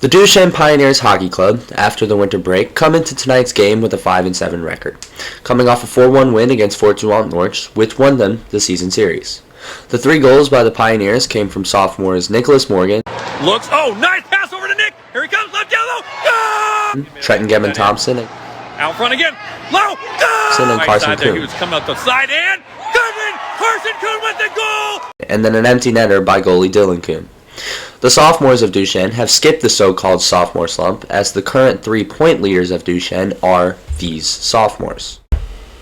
The Duchesne Pioneers Hockey Club, after the winter break, come into tonight's game with a 5-7 record, coming off a 4-1 win against Fort Dumont-Norch, which won them the season series. The 3 goals by the Pioneers came from sophomores Nicholas Morgan, Nice pass over to Nick. Here he comes, left yellow. Goal! Trenton Gebben-Thompson, Out front again. Low. Goal! and Carson There, he Kuhn, was coming out the side and Carson Kuhn with the goal. and then an empty netter by goalie Dylan Kuhn. The sophomores of Duchesne have skipped the so-called sophomore slump, as the current 3-point leaders of Duchesne are these sophomores.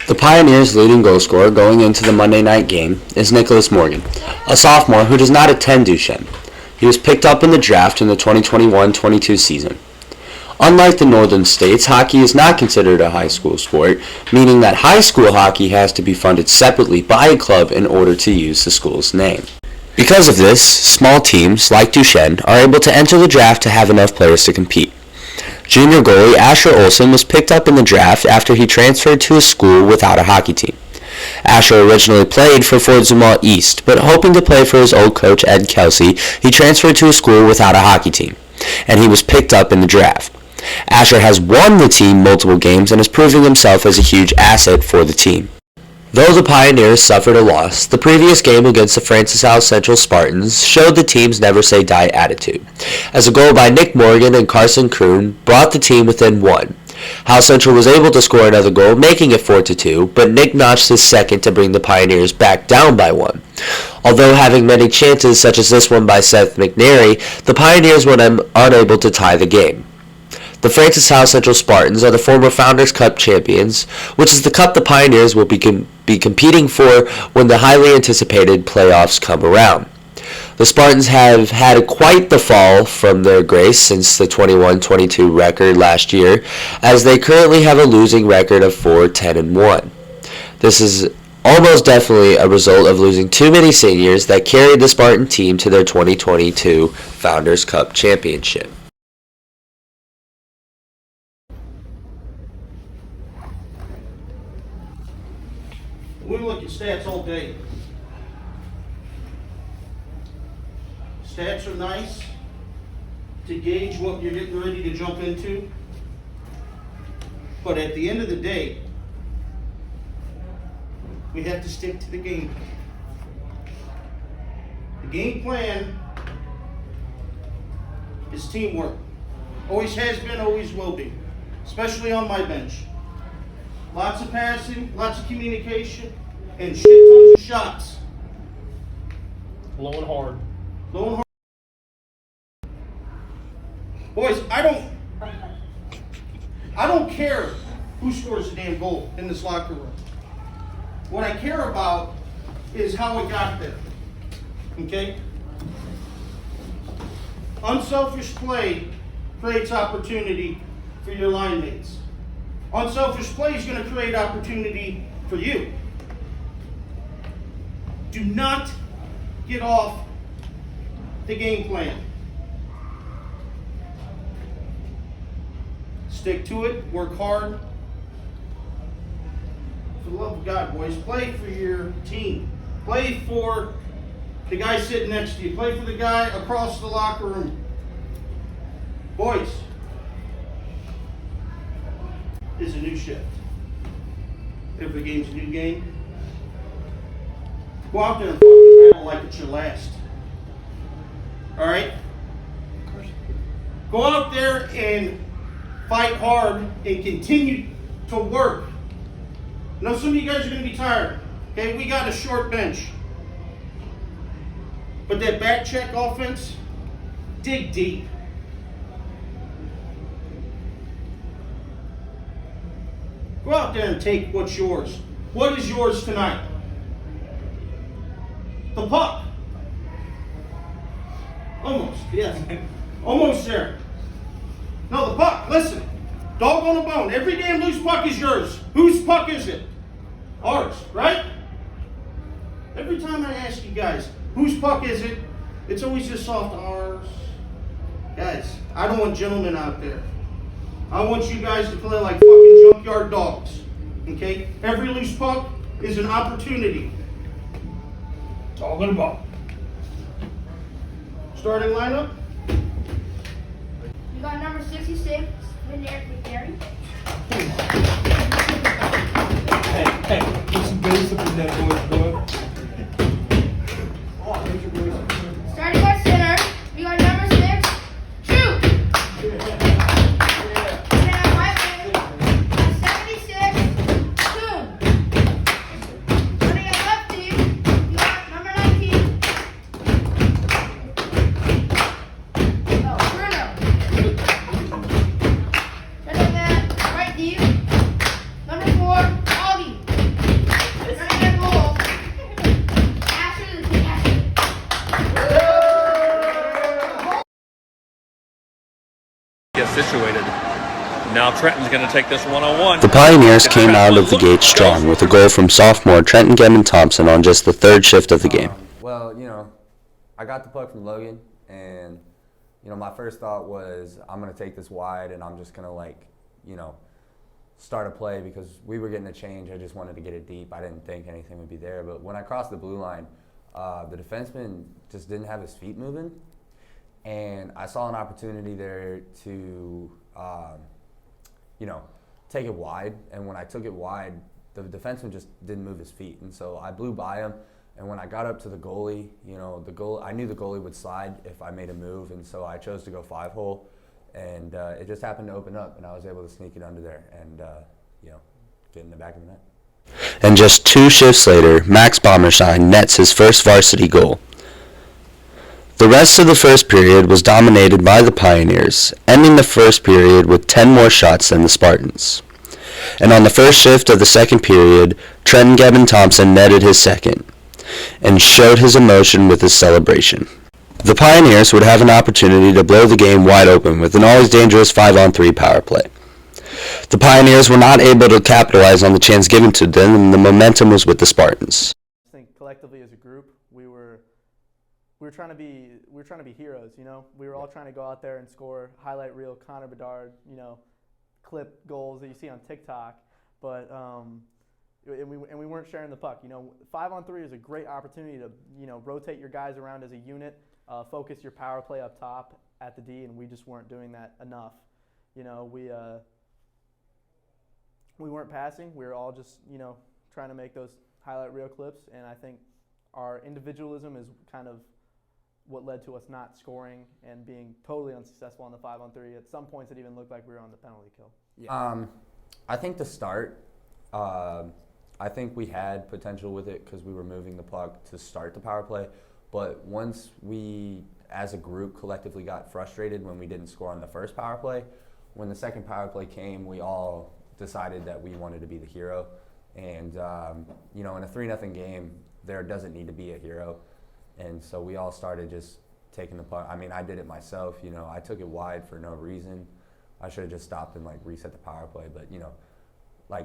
The Pioneers' leading goal scorer going into the Monday night game is Nicholas Morgan, a sophomore who does not attend Duchesne. He was picked up in the draft in the 2021-22 season. Unlike the northern states, hockey is not considered a high school sport, meaning that high school hockey has to be funded separately by a club in order to use the school's name. Because of this, small teams, like Duchesne, are able to enter the draft to have enough players to compete. Junior goalie Asher Olsen was picked up in the draft after he transferred to a school without a hockey team. Asher originally played for Fort Dumont East, but hoping to play for his old coach Ed Kelsey, he transferred to a school without a hockey team, and he was picked up in the draft. Asher has won the team multiple games and is proving himself as a huge asset for the team. Though the Pioneers suffered a loss, the previous game against the Francis Howe Central Spartans showed the team's never-say-die attitude, as a goal by Nick Morgan and Carson Kuhn brought the team within 1. Howe Central was able to score another goal, making it 4-2, but Nick notched his second to bring the Pioneers back down by 1. Although having many chances, such as this one by Seth McNary, the Pioneers were unable to tie the game. The Francis Howe Central Spartans are the former Founders Cup champions, which is the cup the Pioneers will be competing for when the highly anticipated playoffs come around. The Spartans have had quite the fall from their grace since the 21-22 record last year, as they currently have a losing record of 4-10-1. This is almost definitely a result of losing too many seniors that carried the Spartan team to their 2022 Founders Cup championship. We look at stats all day. Stats are nice to gauge what you're getting ready to jump into. But at the end of the day, we have to stick to the game. The game plan is teamwork. Always has been, always will be. Especially on my bench. Lots of passing, lots of communication, and shit tons of shots. Blowing hard. Blowing hard. Boys, I don't care who scores a damn goal in this locker room. What I care about is how it got there. Okay? Unselfish play creates opportunity for your line mates. Unselfish play is going to create opportunity for you. Do not get off the game plan. Stick to it, work hard. For the love of God, boys, play for your team. Play for the guy sitting next to you. Play for the guy across the locker room. Boys, is a new shift. Every game's a new game. Go out there and fucking battle like it's your last. Alright? Go out there and fight hard and continue to work. I know some of you guys are going to be tired. Okay, we got a short bench. But that back check offense, dig deep. Go out there and take what's yours. What is yours tonight? The puck. Almost, yes. Almost there. No, the puck. Listen. Dog on a bone. Every damn loose puck is yours. Whose puck is it? Ours, right? Every time I ask you guys, whose puck is it? It's always just soft. Ours. Guys, I don't want gentlemen out there. I want you guys to play like fucking junkyard dogs. Okay? Every loose puck is an opportunity. Dog on the ball. Starting lineup. We got number 66, Vinerick McGarry. Hey, put some bass up in that voice, bro. Starting at center, we got number 6, Shoot! And at right wing, at 76, Kuhn. Starting at lefty, we got number 19, Bruno. Starting at right deep, number 4, Augie. Starting at goal, Asher the Asher. Get situated. Now Trenton's going to take this one-on-one. The Pioneers came out of the gate strong with a goal from sophomore Trenton Gebben-Thompson on just the third shift of the game. Well, I got the puck from Logan, and, my first thought was I'm going to take this wide, and I'm just going to, start a play because we were getting a change. I just wanted to get it deep. I didn't think anything would be there. But when I crossed the blue line, the defenseman just didn't have his feet moving, and I saw an opportunity there to, take it wide. And when I took it wide, the defenseman just didn't move his feet, and so I blew by him. And when I got up to the goalie, I knew the goalie would slide if I made a move, and so I chose to go 5-hole, and it just happened to open up, and I was able to sneak it under there and, get in the back of the net. And just 2 shifts later, Max Bommerstein nets his first varsity goal. The rest of the first period was dominated by the Pioneers, ending the first period with 10 more shots than the Spartans. And on the first shift of the second period, Trenton Gebben-Thompson netted his second, and showed his emotion with his celebration. The Pioneers would have an opportunity to blow the game wide open with an always dangerous 5-on-3 power play. The Pioneers were not able to capitalize on the chance given to them, and the momentum was with the Spartans. I think collectively as a group, we were trying to be heroes. We were all trying to go out there and score highlight reel Connor Bedard, clip goals that you see on TikTok, but and we weren't sharing the puck. 5-on-3 is a great opportunity to rotate your guys around as a unit, focus your power play up top at the D, and we just weren't doing that enough. We weren't passing. We were all just trying to make those highlight reel clips, and I think our individualism is kind of what led to us not scoring and being totally unsuccessful on the 5-on-3. At some points, it even looked like we were on the penalty kill. Yeah. I think to start, I think we had potential with it because we were moving the puck to start the power play. But once we, as a group, collectively got frustrated when we didn't score on the first power play, when the second power play came, we all decided that we wanted to be the hero. And, in a 3-0 game, there doesn't need to be a hero. And so we all started just taking the puck. I mean, I did it myself. I took it wide for no reason. I should have just stopped and, reset the power play. But,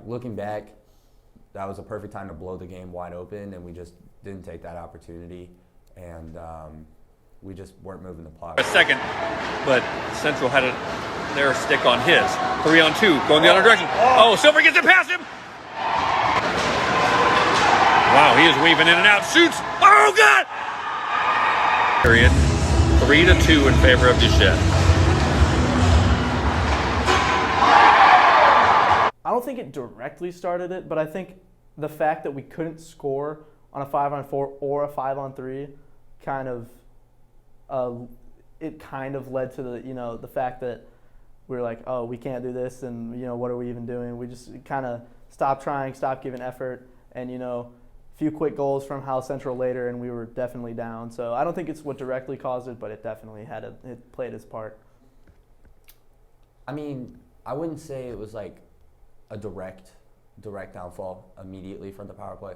looking back, that was a perfect time to blow the game wide open, and we just didn't take that opportunity. And we just weren't moving the puck. A second, but Central had their stick on his. 3-on-2, going the other direction. Oh, Silver gets it past him. Wow, he is weaving in and out. Shoots. Oh, God! Period. 3-2 in favor of Duchesne. I don't think it directly started it, but I think the fact that we couldn't score on a 5-on-4 or a 5-on-3 kind of led to the fact that we were like, oh, we can't do this, and what are we even doing? We just kind of stopped trying, stopped giving effort, and a few quick goals from Hal Central later, and we were definitely down. So I don't think it's what directly caused it, but it definitely it played its part. I mean, I wouldn't say it was like a direct downfall immediately from the power play,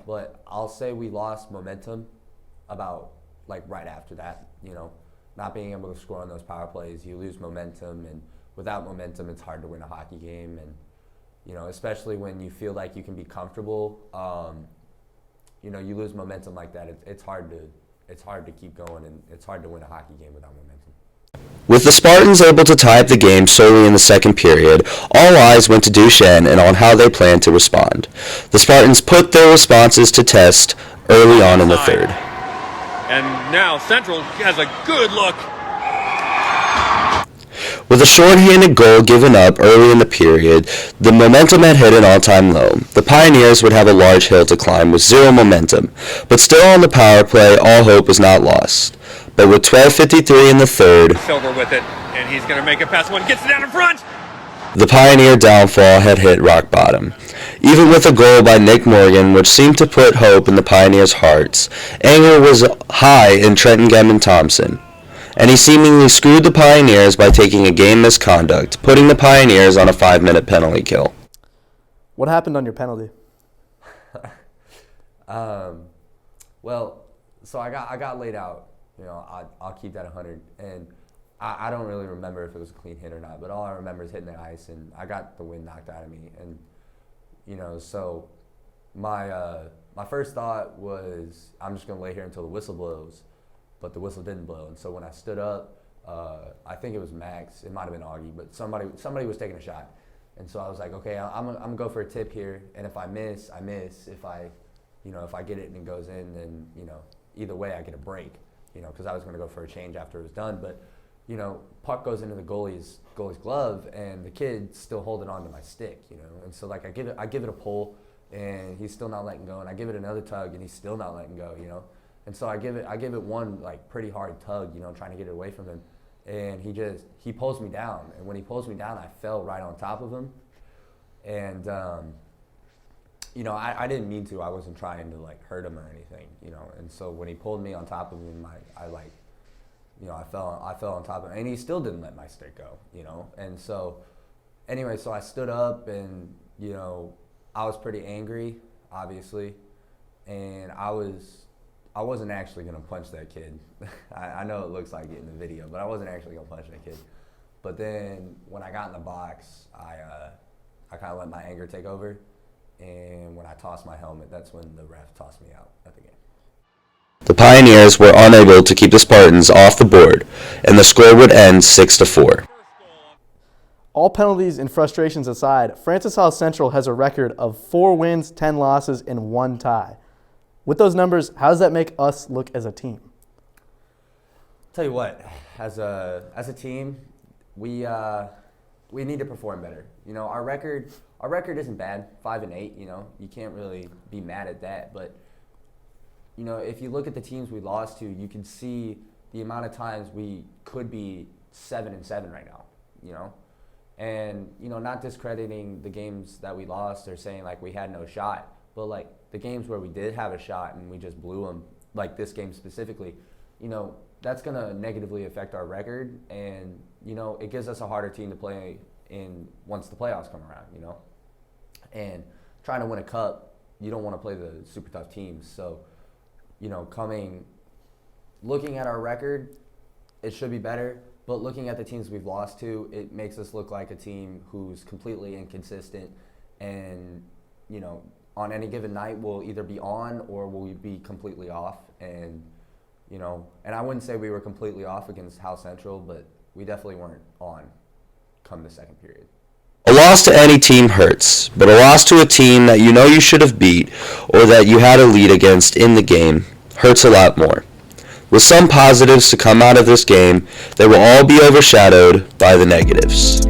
but I'll say we lost momentum about right after that. Not being able to score on those power plays, you lose momentum, and without momentum, it's hard to win a hockey game. And especially when you feel like you can be comfortable, you lose momentum like that. It's hard to keep going, and it's hard to win a hockey game without momentum. With the Spartans able to tie up the game solely in the second period, all eyes went to Duchesne and on how they planned to respond. The Spartans put their responses to test early on in the third. And now Central has a good look. With a shorthanded goal given up early in the period, the momentum had hit an all-time low. The Pioneers would have a large hill to climb with zero momentum, but still on the power play, all hope was not lost. But with 12:53 in the third, Silver with it, and he's going to make a pass. One gets it down in front. the Pioneer downfall had hit rock bottom. Even with a goal by Nick Morgan, which seemed to put hope in the Pioneers' hearts, anger was high in Trenton Gebben-Thompson, and he seemingly screwed the Pioneers by taking a game misconduct, putting the Pioneers on a 5-minute penalty kill. What happened on your penalty? Well, so I got laid out. You know, I'll keep that 100, and I don't really remember if it was a clean hit or not. But all I remember is hitting the ice, and I got the wind knocked out of me. And you know, so my first thought was I'm just gonna lay here until the whistle blows, but the whistle didn't blow. And so when I stood up, I think it was Max. It might have been Augie, but somebody was taking a shot. And so I was like, okay, I'm gonna go for a tip here, and if I miss, I miss. If I get it and it goes in, then either way I get a break. Because I was going to go for a change after it was done. But, puck goes into the goalie's glove, and the kid's still holding on to my stick, And so, like, I give it a pull, and he's still not letting go. And I give it another tug, and he's still not letting go, And so I give it one, like, pretty hard tug, trying to get it away from him. And he pulls me down. And when he pulls me down, I fell right on top of him. And, I didn't mean to. I wasn't trying to hurt him or anything, And so when he pulled me on top of him, I fell on top of him, and he still didn't let my stick go, And so, anyway, so I stood up, and I was pretty angry, obviously, and I wasn't actually gonna punch that kid. I know it looks like it in the video, but I wasn't actually gonna punch that kid. But then when I got in the box, I kind of let my anger take over. And when I tossed my helmet, that's when the ref tossed me out at the game. The Pioneers were unable to keep the Spartans off the board, and the score would end 6-4. All penalties and frustrations aside, Francis Howell Central has a record of 4 wins, 10 losses, and 1 tie. With those numbers, how does that make us look as a team? Tell you what, as a team, we need to perform better. Our record isn't bad, 5-8. You can't really be mad at that. But if you look at the teams we lost to, you can see the amount of times we could be 7-7 right now. And not discrediting the games that we lost or saying we had no shot, but the games where we did have a shot and we just blew them, like this game specifically. That's gonna negatively affect our record, and it gives us a harder team to play in once the playoffs come around. And trying to win a cup, you don't want to play the super tough teams. So, looking at our record, it should be better. But looking at the teams we've lost to, it makes us look like a team who's completely inconsistent. And, on any given night, we'll either be on or we'll be completely off. And, and I wouldn't say we were completely off against Howell Central, but we definitely weren't on come the second period. A loss to any team hurts, but a loss to a team that you should have beat or that you had a lead against in the game hurts a lot more. With some positives to come out of this game, they will all be overshadowed by the negatives.